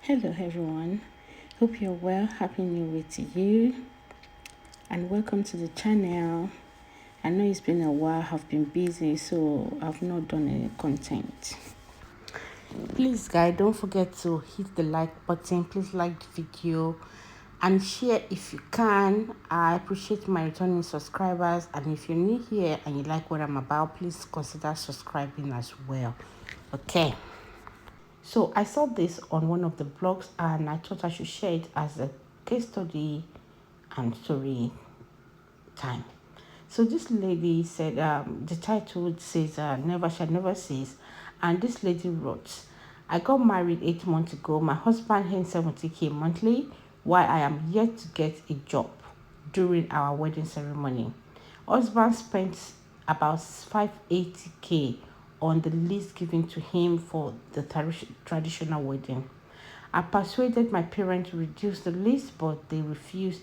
Hello everyone, hope you're well. Happy New Year to you and welcome to the channel. I know it's been a while, I've been busy, so I've not done any content. Please guys, don't forget to hit the like button. Please like the video and share if you can. I appreciate my returning subscribers, and if you're new here and you like what I'm about, please consider subscribing as well. Okay. So I saw this on one of the blogs and I thought I should share it as a case study and story time. So this lady said, the title says, Never Shall Never Cease. And this lady wrote, I got married 8 months ago. My husband earns 70K monthly while I am yet to get a job during our wedding ceremony. Husband spent about 580K on the list given to him for the traditional wedding. I persuaded my parents to reduce the list, but they refused.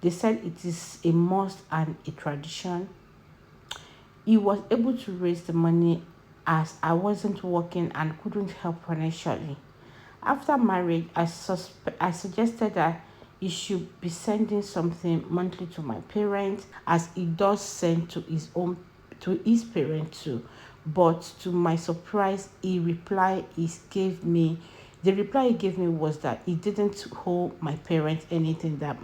They said it is a must and a tradition. He was able to raise the money as I wasn't working and couldn't help financially. After marriage, I suggested that he should be sending something monthly to my parents, as he does send to his parents too. But to my surprise, the reply he gave me was that he didn't owe my parents anything, that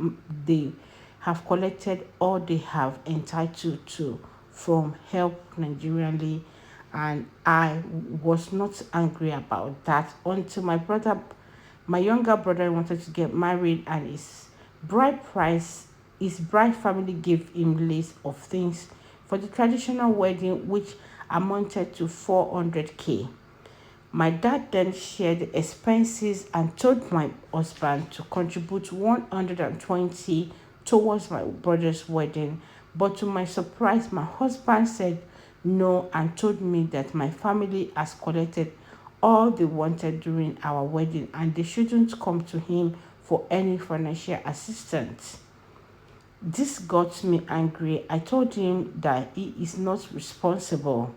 they have collected all they have entitled to from Help Nigerianly, and I was not angry about that until my younger brother wanted to get married, and his bride family gave him list of things for the traditional wedding, which amounted to 400K. My dad then shared the expenses and told my husband to contribute 120 towards my brother's wedding. But to my surprise, my husband said no and told me that my family has collected all they wanted during our wedding and they shouldn't come to him for any financial assistance. This got me angry. I told him that he is not responsible.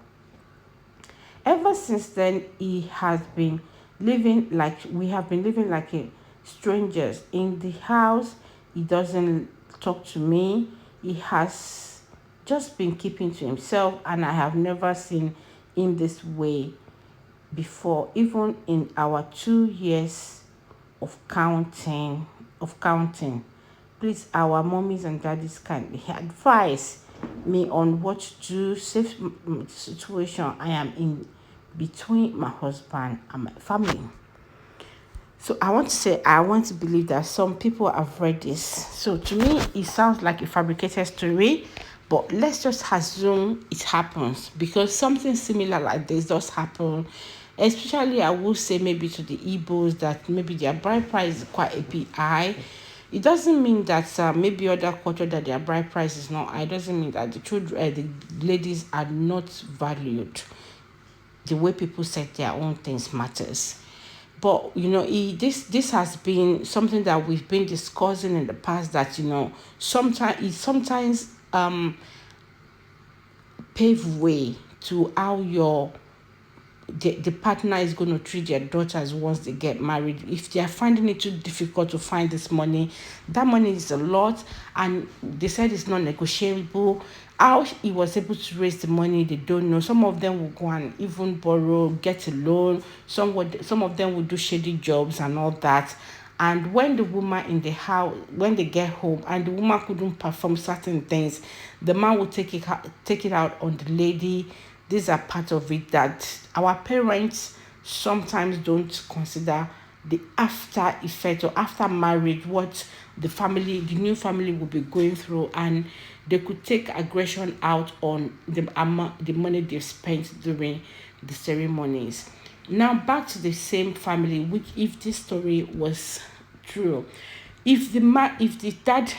Ever since then, we have been living like strangers in the house. He doesn't talk to me. He has just been keeping to himself, and I have never seen him this way before, even in our 2 years of counting. Please, our mommies and daddies, can advise me on what to do. Safe situation I am in between my husband and my family. So I want to believe that some people have read this. So to me, it sounds like a fabricated story, but let's just assume it happens, because something similar like this does happen. Especially, I would say maybe to the Igbos, that maybe their bride price is quite a bit high. It doesn't mean that maybe other culture that their bride price is not high. It doesn't mean that the ladies are not valued. The way people set their own things matters. But this has been something that we've been discussing in the past, that sometimes pave way to how the partner is going to treat their daughters once they get married. If they are finding it too difficult to find this money, that money is a lot, and they said it's not negotiable. How he was able to raise the money, they don't know. Some of them will go and even borrow, get a loan. Some of them will do shady jobs and all that. And when the woman in the house, when they get home and the woman couldn't perform certain things, the man will take it out on the lady. These are part of it that our parents sometimes don't consider, the after effect or after marriage, what the new family will be going through, and they could take aggression out on the money they've spent during the ceremonies. Now back to the same family, which, if this story was true, if the dad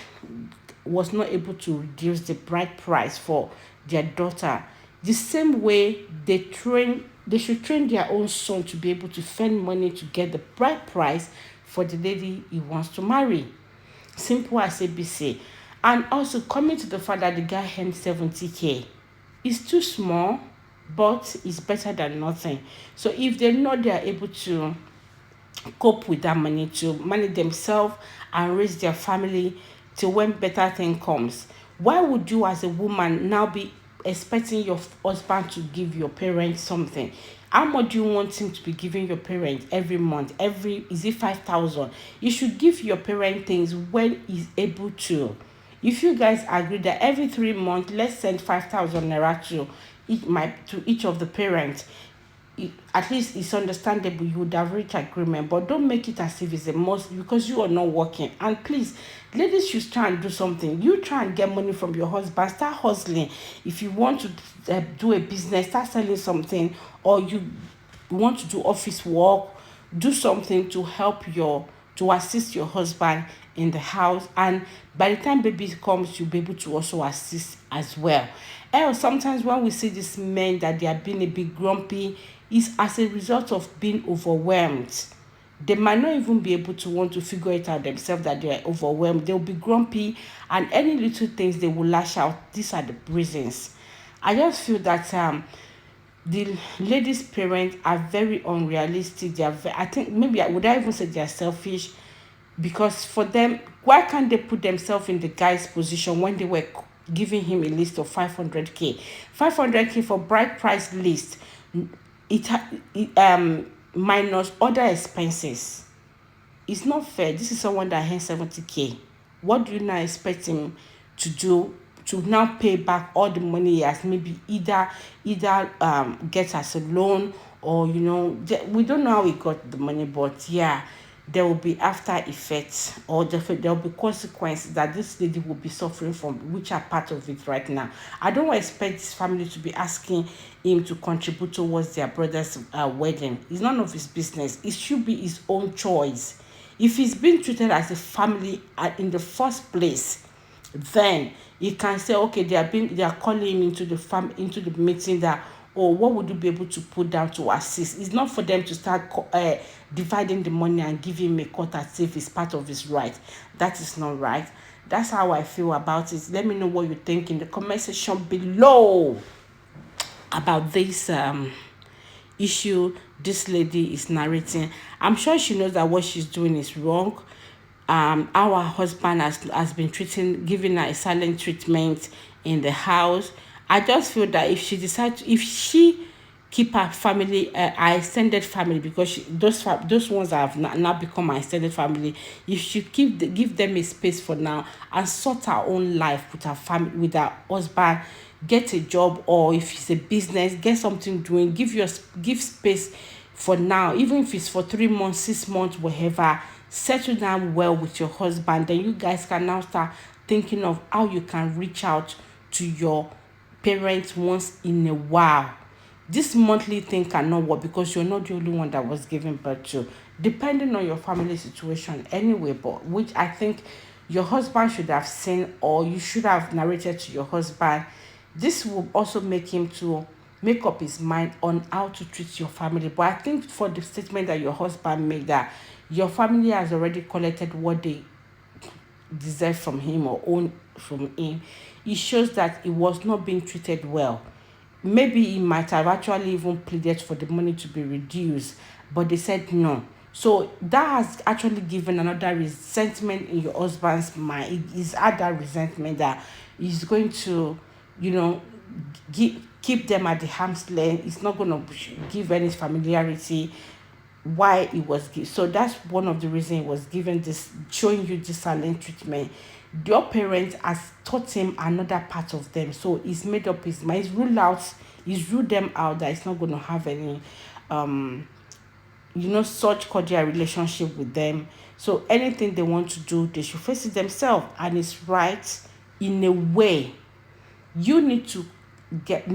was not able to reduce the bride price for their daughter, the same way they should train their own son to be able to spend money to get the bride price for the lady he wants to marry. Simple as ABC. And also, coming to the fact that the guy earned 70K, it's too small, but it's better than nothing. So if they know they are able to cope with that money, to manage themselves and raise their family till when better thing comes. Why would you as a woman now be expecting your husband to give your parents something? How much do you want him to be giving your parents every month? Every, is it 5,000? You should give your parent things when he's able to. If you guys agree that every 3 months, let's send 5,000 naira to each of the parents, at least it's understandable, you would have reached agreement. But don't make it as if it's a must because you are not working. And please, ladies should try and do something. You try and get money from your husband, start hustling. If you want to do a business, start selling something, or you want to do office work, do something to help to assist your husband in the house. And by the time baby comes, you'll be able to also assist as well. And sometimes when we see these men that they are being a bit grumpy, is as a result of being overwhelmed. They might not even be able to want to figure it out themselves that they are overwhelmed. They'll be grumpy, and any little things they will lash out. These are the reasons. I just feel that the ladies' parents are very unrealistic. They are I think maybe would I even say they are selfish, because for them, why can't they put themselves in the guy's position when they were giving him a list of 500k, 500k for bride price list, it minus other expenses. It's not fair. This is someone that has 70k. What do you now expect him to do to now pay back all the money he has maybe either get as a loan, or we don't know how he got the money, but yeah, there will be after effects, or there will be consequences that this lady will be suffering from, which are part of it right now. I don't expect this family to be asking him to contribute towards their brother's wedding. It's none of his business. It should be his own choice. If he's being treated as a family in the first place, then he can say, okay, they are calling him into the meeting, that, oh, what would you be able to put down to assist? It's not for them to start dividing the money and give him a cut as if it's part of his right. That is not right. That's how I feel about it. Let me know what you think in the comment section below about this issue this lady is narrating. I'm sure she knows that what she's doing is wrong. Our husband has been giving her a silent treatment in the house. I just feel that if she keep her family, her extended family, because those ones that have now become her extended family, if she give them a space for now and sort her own life with her family, with her husband, get a job, or if it's a business, get something doing, give space for now, even if it's for 3 months, 6 months, whatever. Settle down well with your husband, then you guys can now start thinking of how you can reach out to your parents once in a while. This monthly thing cannot work because you're not the only one that was given birth to, depending on your family situation anyway, but which I think your husband should have seen, or you should have narrated to your husband. This will also make him to make up his mind on how to treat your family. But I think for the statement that your husband made, that your family has already collected what they deserve from him or own from him, it shows that he was not being treated well. Maybe he might have actually even pleaded for the money to be reduced, but they said no. So that has actually given another resentment in your husband's mind. He's had that resentment that he's going to, keep them at the arm's length. It's not going to give any familiarity why it was given. So that's one of the reasons he was given this, showing you this silent treatment. Your parents has taught him another part of them, so he's made up his mind. He's ruled them out that it's not going to have any such cordial relationship with them. So anything they want to do, they should face it themselves, and it's right in a way. You need to get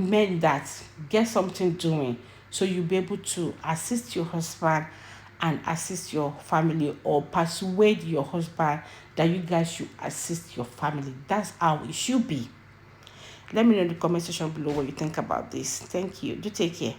something doing, so you'll be able to assist your husband and assist your family, or persuade your husband that you guys should assist your family. That's how it should be. Let me know in the comment section below what you think about this. Thank you. Do take care.